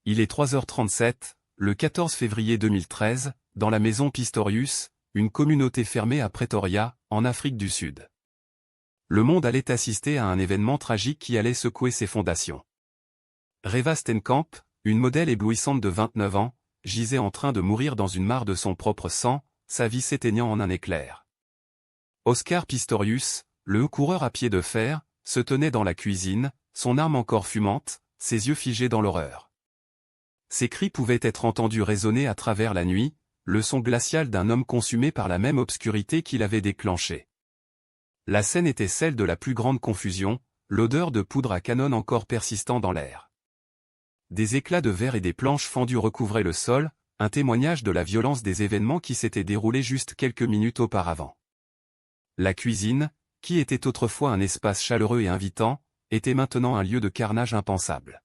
Il est 3h37, le 14 février 2013, dans la maison Pistorius, une communauté fermée à Pretoria, en Afrique du Sud. Le monde allait assister à un événement tragique qui allait secouer ses fondations. Reeva Steenkamp, une modèle éblouissante de 29 ans, gisait en train de mourir dans une mare de son propre sang, sa vie s'éteignant en un éclair. Oscar Pistorius, le coureur à pied de fer, se tenait dans la cuisine, son arme encore fumante, ses yeux figés dans l'horreur. Ses cris pouvaient être entendus résonner à travers la nuit, le son glacial d'un homme consumé par la même obscurité qui l'avait déclenché. La scène était celle de la plus grande confusion, l'odeur de poudre à canon encore persistant dans l'air. Des éclats de verre et des planches fendues recouvraient le sol, un témoignage de la violence des événements qui s'étaient déroulés juste quelques minutes auparavant. La cuisine, qui était autrefois un espace chaleureux et invitant, était maintenant un lieu de carnage impensable.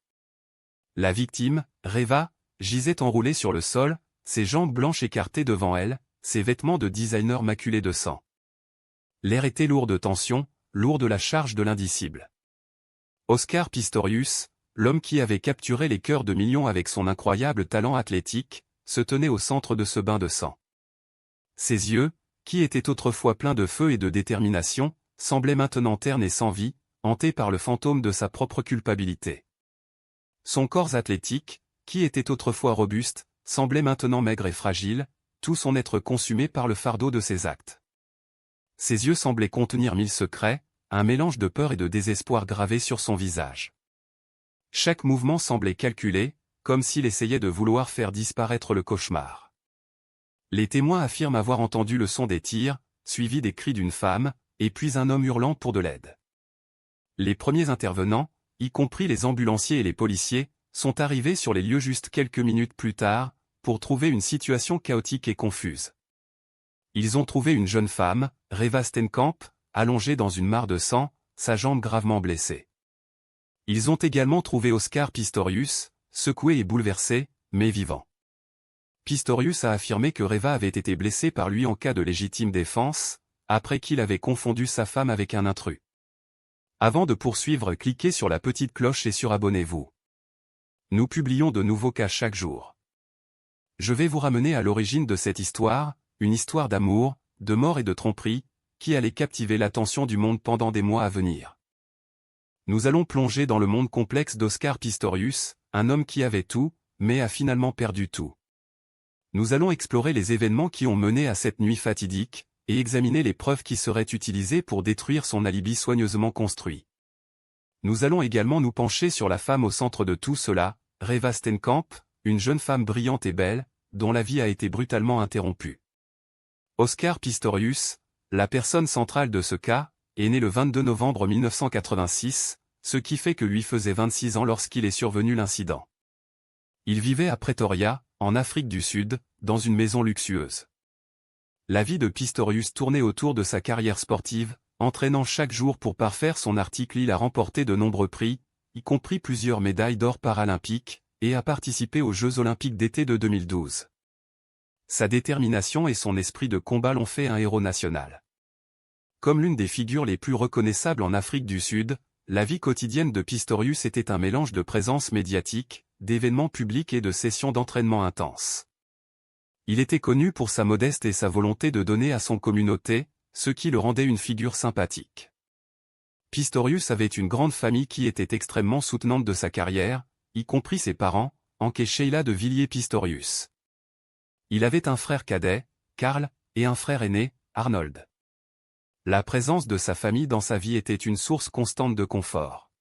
La victime, Reeva, gisait enroulée sur le sol, ses jambes blanches écartées devant elle, ses vêtements de designer maculés de sang. L'air était lourd de tension, lourd de la charge de l'indicible. Oscar Pistorius, l'homme qui avait capturé les cœurs de millions avec son incroyable talent athlétique, se tenait au centre de ce bain de sang. Ses yeux, qui étaient autrefois pleins de feu et de détermination, semblaient maintenant ternes et sans vie, hantés par le fantôme de sa propre culpabilité. Son corps athlétique, qui était autrefois robuste, semblait maintenant maigre et fragile, tout son être consumé par le fardeau de ses actes. Ses yeux semblaient contenir 1000 secrets, un mélange de peur et de désespoir gravé sur son visage. Chaque mouvement semblait calculé, comme s'il essayait de vouloir faire disparaître le cauchemar. Les témoins affirment avoir entendu le son des tirs, suivi des cris d'une femme, et puis un homme hurlant pour de l'aide. Les premiers intervenants, y compris les ambulanciers et les policiers, sont arrivés sur les lieux juste quelques minutes plus tard, pour trouver une situation chaotique et confuse. Ils ont trouvé une jeune femme, Reeva Steenkamp, allongée dans une mare de sang, sa jambe gravement blessée. Ils ont également trouvé Oscar Pistorius, secoué et bouleversé, mais vivant. Pistorius a affirmé que Reeva avait été blessée par lui en cas de légitime défense, après qu'il avait confondu sa femme avec un intrus. Avant de poursuivre, cliquez sur la petite cloche et sur abonnez-vous. Nous publions de nouveaux cas chaque jour. Je vais vous ramener à l'origine de cette histoire, une histoire d'amour, de mort et de tromperie, qui allait captiver l'attention du monde pendant des mois à venir. Nous allons plonger dans le monde complexe d'Oscar Pistorius, un homme qui avait tout, mais a finalement perdu tout. Nous allons explorer les événements qui ont mené à cette nuit fatidique, et examiner les preuves qui seraient utilisées pour détruire son alibi soigneusement construit. Nous allons également nous pencher sur la femme au centre de tout cela, Reeva Steenkamp, une jeune femme brillante et belle, dont la vie a été brutalement interrompue. Oscar Pistorius, la personne centrale de ce cas, est né le 22 novembre 1986, ce qui fait que lui faisait 26 ans lorsqu'il est survenu l'incident. Il vivait à Pretoria, en Afrique du Sud, dans une maison luxueuse. La vie de Pistorius tournait autour de sa carrière sportive, entraînant chaque jour pour parfaire son article. Il a remporté de nombreux prix, y compris plusieurs médailles d'or paralympiques, et a participé aux Jeux olympiques d'été de 2012. Sa détermination et son esprit de combat l'ont fait un héros national. Comme l'une des figures les plus reconnaissables en Afrique du Sud, la vie quotidienne de Pistorius était un mélange de présence médiatique, d'événements publics et de sessions d'entraînement intenses. Il était connu pour sa modestie et sa volonté de donner à son communauté, ce qui le rendait une figure sympathique. Pistorius avait une grande famille qui était extrêmement soutenante de sa carrière, y compris ses parents, Hank et Sheila de Villiers-Pistorius. Il avait un frère cadet, Karl, et un frère aîné, Arnold. La présence de sa famille dans sa vie était une source constante de confort.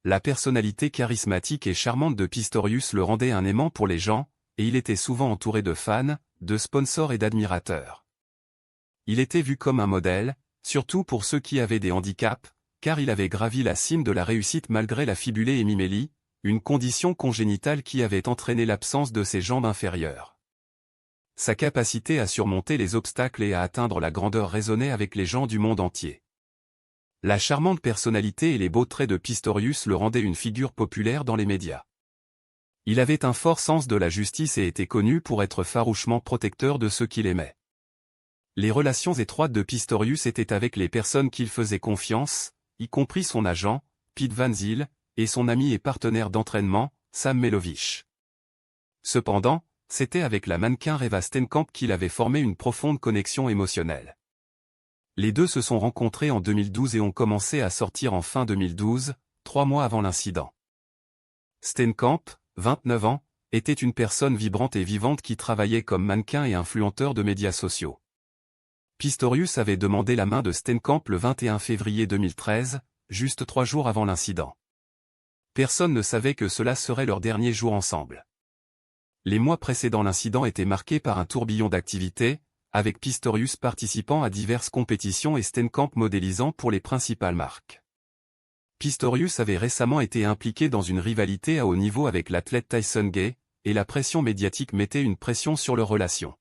La personnalité charismatique et charmante de Pistorius le rendait un aimant pour les gens, et il était souvent entouré de fans, de sponsors et d'admirateurs. Il était vu comme un modèle, surtout pour ceux qui avaient des handicaps, car il avait gravi la cime de la réussite malgré la fibulée hémimélie, une condition congénitale qui avait entraîné l'absence de ses jambes inférieures. Sa capacité à surmonter les obstacles et à atteindre la grandeur résonnait avec les gens du monde entier. La charmante personnalité et les beaux traits de Pistorius le rendaient une figure populaire dans les médias. Il avait un fort sens de la justice et était connu pour être farouchement protecteur de ceux qu'il aimait. Les relations étroites de Pistorius étaient avec les personnes qu'il faisait confiance, y compris son agent, Piet Van Zyl, et son ami et partenaire d'entraînement, Sam Melovich. Cependant, c'était avec la mannequin Reeva Steenkamp qu'il avait formé une profonde connexion émotionnelle. Les deux se sont rencontrés en 2012 et ont commencé à sortir en fin 2012, 3 mois avant l'incident. Steenkamp, 29 ans, était une personne vibrante et vivante qui travaillait comme mannequin et influenteur de médias sociaux. Pistorius avait demandé la main de Steenkamp le 21 février 2013, juste 3 jours avant l'incident. Personne ne savait que cela serait leur dernier jour ensemble. Les mois précédant l'incident étaient marqués par un tourbillon d'activités, avec Pistorius participant à diverses compétitions et Steenkamp modélisant pour les principales marques. Pistorius avait récemment été impliqué dans une rivalité à haut niveau avec l'athlète Tyson Gay, et la pression médiatique mettait une pression sur leur relation.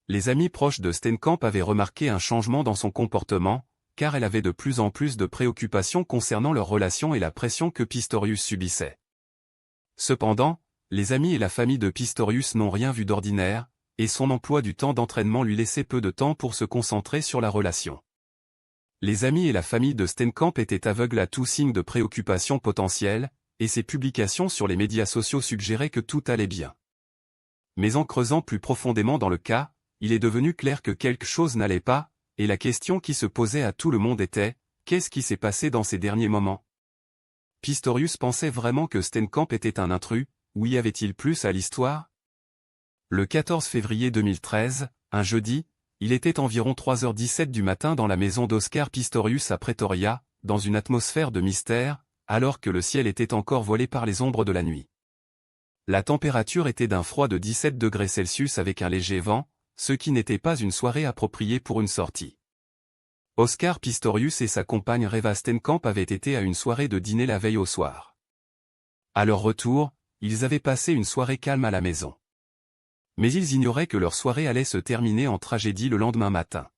Les amis proches de Steenkamp avaient remarqué un changement dans son comportement, car elle avait de plus en plus de préoccupations concernant leur relation et la pression que Pistorius subissait. Cependant, les amis et la famille de Pistorius n'ont rien vu d'ordinaire, et son emploi du temps d'entraînement lui laissait peu de temps pour se concentrer sur la relation. Les amis et la famille de Steenkamp étaient aveugles à tout signe de préoccupation potentielle, et ses publications sur les médias sociaux suggéraient que tout allait bien. Mais en creusant plus profondément dans le cas, il est devenu clair que quelque chose n'allait pas, et la question qui se posait à tout le monde était, qu'est-ce qui s'est passé dans ces derniers moments? Pistorius pensait vraiment que Steenkamp était un intrus, ou y avait-il plus à l'histoire? Le 14 février 2013, un jeudi, il était environ 3h17 du matin dans la maison d'Oscar Pistorius à Pretoria, dans une atmosphère de mystère, alors que le ciel était encore voilé par les ombres de la nuit. La température était d'un froid de 17 degrés Celsius avec un léger vent, ce qui n'était pas une soirée appropriée pour une sortie. Oscar Pistorius et sa compagne Reeva Steenkamp avaient été à une soirée de dîner la veille au soir. À leur retour, ils avaient passé une soirée calme à la maison. Mais ils ignoraient que leur soirée allait se terminer en tragédie le lendemain matin.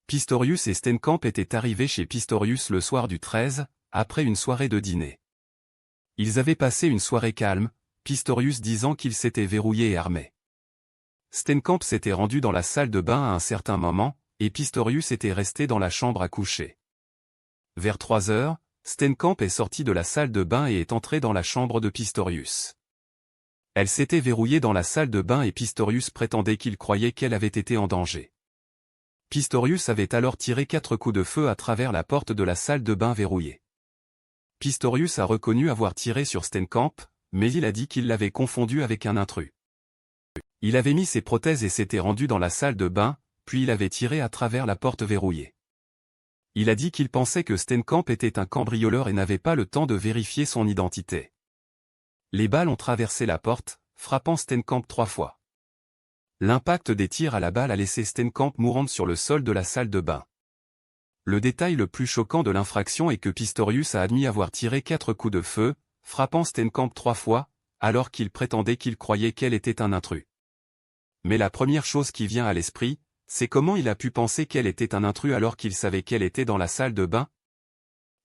Pistorius et Steenkamp étaient arrivés chez Pistorius le soir du 13, après une soirée de dîner. Ils avaient passé une soirée calme, Pistorius disant qu'il s'était verrouillé et armé. Steenkamp s'était rendu dans la salle de bain à un certain moment, et Pistorius était resté dans la chambre à coucher. Vers 3 heures, Steenkamp est sorti de la salle de bain et est entré dans la chambre de Pistorius. Elle s'était verrouillée dans la salle de bain et Pistorius prétendait qu'il croyait qu'elle avait été en danger. Pistorius avait alors tiré 4 coups de feu à travers la porte de la salle de bain verrouillée. Pistorius a reconnu avoir tiré sur Steenkamp, mais il a dit qu'il l'avait confondu avec un intrus. Il avait mis ses prothèses et s'était rendu dans la salle de bain, puis il avait tiré à travers la porte verrouillée. Il a dit qu'il pensait que Steenkamp était un cambrioleur et n'avait pas le temps de vérifier son identité. Les balles ont traversé la porte, frappant Steenkamp 3 fois. L'impact des tirs à la balle a laissé Steenkamp mourante sur le sol de la salle de bain. Le détail le plus choquant de l'infraction est que Pistorius a admis avoir tiré 4 coups de feu, frappant Steenkamp 3 fois, alors qu'il prétendait qu'il croyait qu'elle était un intrus. Mais la première chose qui vient à l'esprit, c'est comment il a pu penser qu'elle était un intrus alors qu'il savait qu'elle était dans la salle de bain?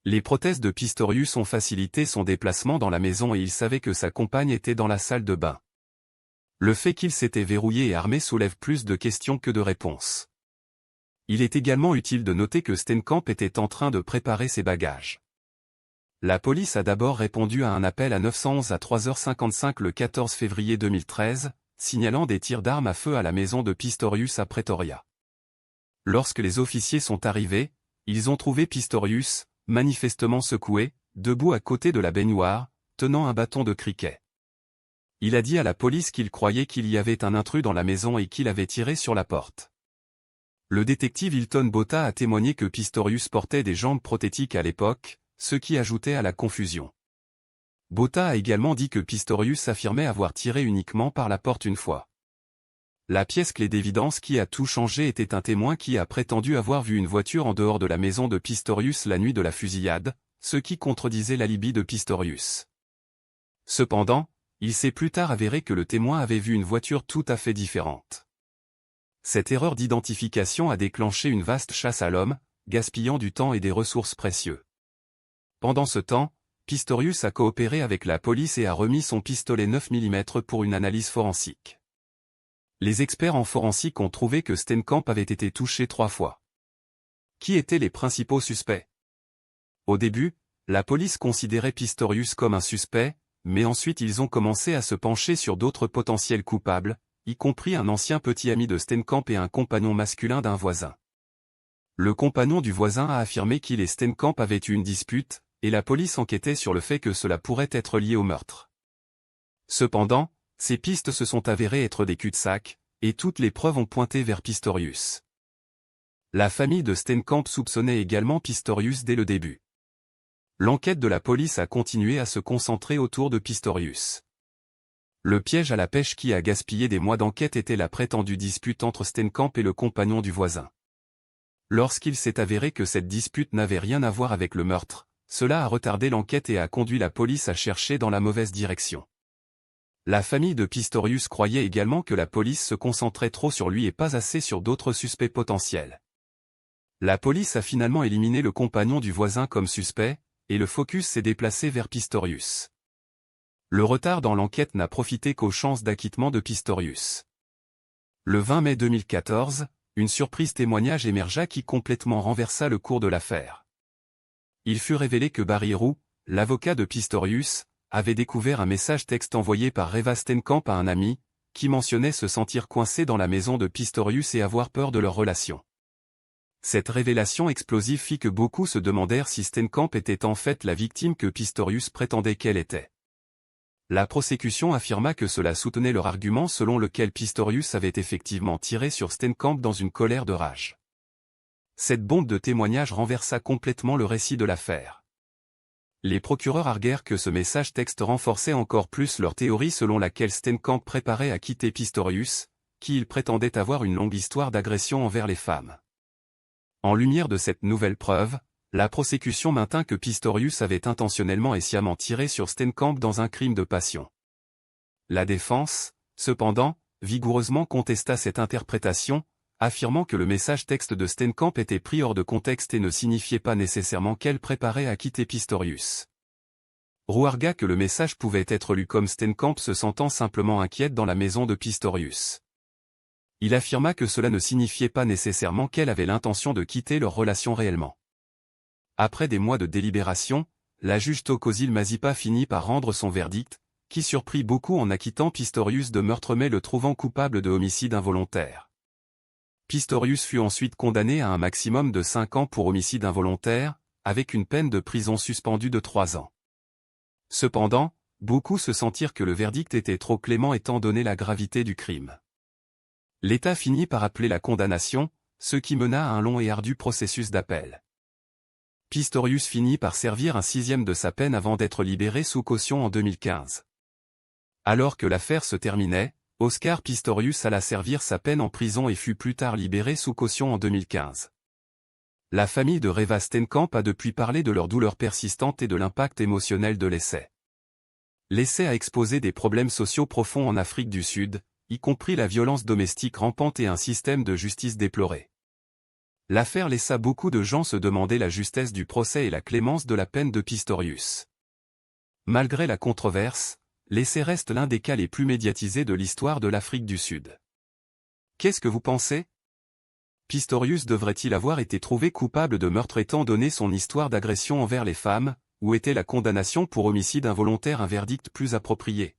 Les prothèses de Pistorius ont facilité son déplacement dans la maison et il savait que sa compagne était dans la salle de bain. Le fait qu'il s'était verrouillé et armé soulève plus de questions que de réponses. Il est également utile de noter que Steenkamp était en train de préparer ses bagages. La police a d'abord répondu à un appel à 911 à 3h55 le 14 février 2013, signalant des tirs d'armes à feu à la maison de Pistorius à Pretoria. Lorsque les officiers sont arrivés, ils ont trouvé Pistorius, manifestement secoué, debout à côté de la baignoire, tenant un bâton de cricket. Il a dit à la police qu'il croyait qu'il y avait un intrus dans la maison et qu'il avait tiré sur la porte. Le détective Hilton Botha a témoigné que Pistorius portait des jambes prothétiques à l'époque, ce qui ajoutait à la confusion. Botha a également dit que Pistorius affirmait avoir tiré uniquement par la porte une fois. La pièce clé d'évidence qui a tout changé était un témoin qui a prétendu avoir vu une voiture en dehors de la maison de Pistorius la nuit de la fusillade, ce qui contredisait l'alibi de Pistorius. Cependant, il s'est plus tard avéré que le témoin avait vu une voiture tout à fait différente. Cette erreur d'identification a déclenché une vaste chasse à l'homme, gaspillant du temps et des ressources précieuses. Pendant ce temps, Pistorius a coopéré avec la police et a remis son pistolet 9 mm pour une analyse forensique. Les experts en forensique ont trouvé que Steenkamp avait été touché 3 fois. Qui étaient les principaux suspects? Au début, la police considérait Pistorius comme un suspect, mais ensuite ils ont commencé à se pencher sur d'autres potentiels coupables, y compris un ancien petit ami de Steenkamp et un compagnon masculin d'un voisin. Le compagnon du voisin a affirmé qu'il et Steenkamp avaient eu une dispute, et la police enquêtait sur le fait que cela pourrait être lié au meurtre. Cependant, ces pistes se sont avérées être des cul-de-sac, et toutes les preuves ont pointé vers Pistorius. La famille de Steenkamp soupçonnait également Pistorius dès le début. L'enquête de la police a continué à se concentrer autour de Pistorius. Le piège à la pêche qui a gaspillé des mois d'enquête était la prétendue dispute entre Steenkamp et le compagnon du voisin. Lorsqu'il s'est avéré que cette dispute n'avait rien à voir avec le meurtre, cela a retardé l'enquête et a conduit la police à chercher dans la mauvaise direction. La famille de Pistorius croyait également que la police se concentrait trop sur lui et pas assez sur d'autres suspects potentiels. La police a finalement éliminé le compagnon du voisin comme suspect, et le focus s'est déplacé vers Pistorius. Le retard dans l'enquête n'a profité qu'aux chances d'acquittement de Pistorius. Le 20 mai 2014, une surprise témoignage émergea qui complètement renversa le cours de l'affaire. Il fut révélé que Barry Roux, l'avocat de Pistorius, avait découvert un message texte envoyé par Reva Steenkamp à un ami, qui mentionnait se sentir coincé dans la maison de Pistorius et avoir peur de leur relation. Cette révélation explosive fit que beaucoup se demandèrent si Steenkamp était en fait la victime que Pistorius prétendait qu'elle était. La prosécution affirma que cela soutenait leur argument selon lequel Pistorius avait effectivement tiré sur Steenkamp dans une colère de rage. Cette bombe de témoignages renversa complètement le récit de l'affaire. Les procureurs arguèrent que ce message texte renforçait encore plus leur théorie selon laquelle Steenkamp préparait à quitter Pistorius, qui il prétendait avoir une longue histoire d'agression envers les femmes. En lumière de cette nouvelle preuve, la prosécution maintint que Pistorius avait intentionnellement et sciemment tiré sur Steenkamp dans un crime de passion. La défense, cependant, vigoureusement contesta cette interprétation, affirmant que le message texte de Steenkamp était pris hors de contexte et ne signifiait pas nécessairement qu'elle préparait à quitter Pistorius. Roux argua que le message pouvait être lu comme Steenkamp se sentant simplement inquiète dans la maison de Pistorius. Il affirma que cela ne signifiait pas nécessairement qu'elle avait l'intention de quitter leur relation réellement. Après des mois de délibération, la juge Thokozil Mazipa finit par rendre son verdict, qui surprit beaucoup en acquittant Pistorius de meurtre mais le trouvant coupable de homicide involontaire. Pistorius fut ensuite condamné à un maximum de 5 ans pour homicide involontaire, avec une peine de prison suspendue de 3 ans. Cependant, beaucoup se sentirent que le verdict était trop clément étant donné la gravité du crime. L'État finit par appeler la condamnation, ce qui mena à un long et ardu processus d'appel. Pistorius finit par servir un 6e de sa peine avant d'être libéré sous caution en 2015. Alors que l'affaire se terminait, Oscar Pistorius alla servir sa peine en prison et fut plus tard libéré sous caution en 2015. La famille de Reva Steenkamp a depuis parlé de leur douleur persistante et de l'impact émotionnel de l'essai. L'essai a exposé des problèmes sociaux profonds en Afrique du Sud, y compris la violence domestique rampante et un système de justice déploré. L'affaire laissa beaucoup de gens se demander la justesse du procès et la clémence de la peine de Pistorius. Malgré la controverse, l'essai reste l'un des cas les plus médiatisés de l'histoire de l'Afrique du Sud. Qu'est-ce que vous pensez? Pistorius devrait-il avoir été trouvé coupable de meurtre étant donné son histoire d'agression envers les femmes, ou était la condamnation pour homicide involontaire un verdict plus approprié?